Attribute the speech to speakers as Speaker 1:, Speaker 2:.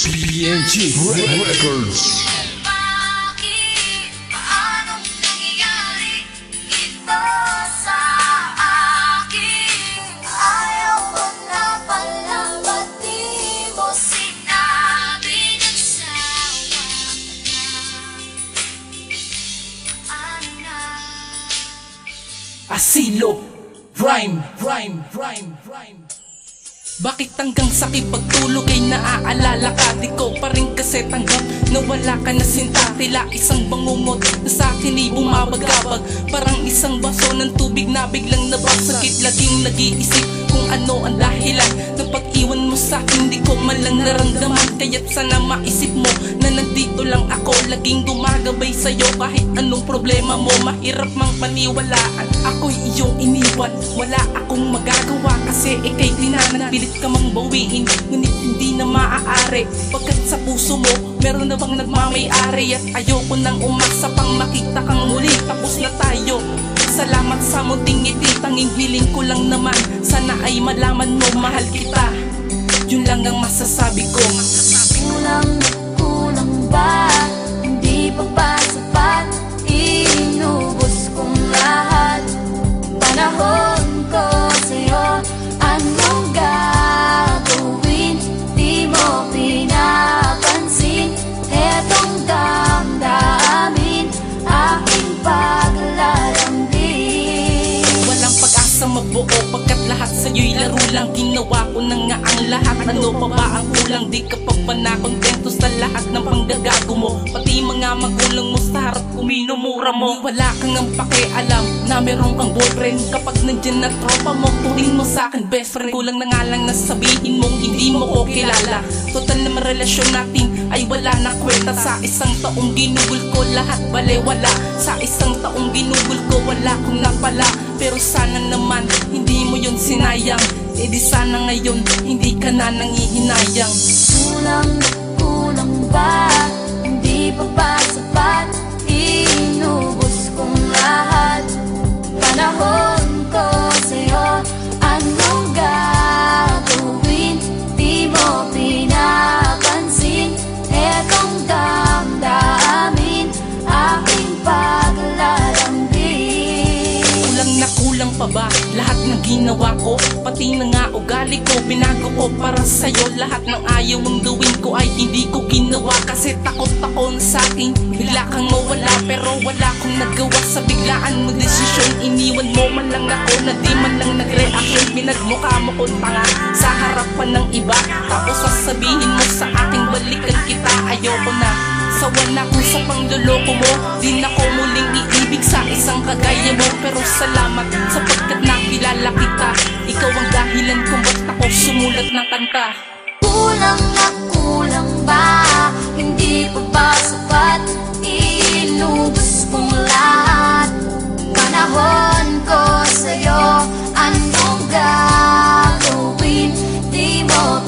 Speaker 1: BNG Records.
Speaker 2: Bakit? Paanong nangyayari ito sa akin? Ayaw mo na pala, ba't di mo sinabi nagsawa ka na? Ano na?
Speaker 3: Asilo, rhyme. Bakit hanggang sa pagtulog ay naaalala ka? Di ko pa rin kasi tanggap na wala ka na sinta. Tila isang bangungot na sa akin ay bumabagabag. Parang isang baso ng tubig na biglang nabasagit. Laging nag-iisip kung ano ang dahilan ng pag-iwan mo sa akin. Di ko man lang naramdaman, kaya't sana maisip mo na nandito lang ako, laging gumagabay sa'yo. Kahit anong problema mo, mahirap mang paniwalaan. Ako'y iyong iniwan, wala akong magagawa kasi ika'y tinanan. Pilit ka mang bawiin, ngunit hindi na maaari. Pagkat sa puso mo, meron na bang nagmamay-ari? At ayoko nang umasa pang makita kang muli. Tapos na tayo, salamat sa munting ngiti. Tanging hiling ko lang naman, sana ay malaman mo mahal kita. Yun lang ang masasabi ko.
Speaker 2: Kulang ba? Hindi pa ba sapat? Inubos kong lahat. Panahon ko sa'yo, anong gagawin? Di mo pinapansin. Etong damdamin, aking paglalambing.
Speaker 3: Walang pag-asa mabuo pagkat lahat sa'yo'y laro lang. Ginawa ko na nga ang lahat, ano pa ba ang kulang? Di ka pa ba nakontento sa lahat ng panggagago mo? Pati mga magulang mo sa harap ko minumura mo. Wala kang ang pakialam na meron kang boyfriend. Kapag nandyan na tropa mo, turing mo sa'kin best friend. Kulang na nga lang na sabihin mong hindi mo ko kilala. Total naman relasyon natin ay wala na kwenta. Sa isang taong ginugol ko lahat balewala. Sa isang taong ginugol ko wala kong napala. Pero sana naman hindi mo yun sinayang. E di sana ngayon hindi ka na nangihinayang.
Speaker 2: Kulang ba? Hindi pa ba sapat? Inubos kong lahat. Panahon ko sa'yo, anong gagawin? Di mo pinapansin. Etong damdamin, aking paglalambing.
Speaker 3: Kulang na kulang pa ba lahat ng ginawa ko? Pati na nga ugali ko, binago ko para sa'yo. Lahat ng ayaw mong gawin ko ay hindi ko ginawa. Kasi takot ako na sa'kin bigla kang mawala. Pero wala akong nagawa sa biglaan mo desisyon. Iniwan mo man lang ako na di man lang nag-reaction. Pinagmukha mo kong tanga sa harapan ng iba. Tapos sasabihin mo sa aking balikan kita. Ayoko na, sawa na ko sa pangluloko mo. Di na ko muling iibig sa isang kagaya mo. Pero salamat sapagkat nakilala kita. Ikaw ang dahilan kung ba't ako sumulat ng kanta.
Speaker 2: Kulang ba? Hindi pa ba sapat? Inubos kong lahat. Panahon ko sa'yo, anong gagawin? Di mo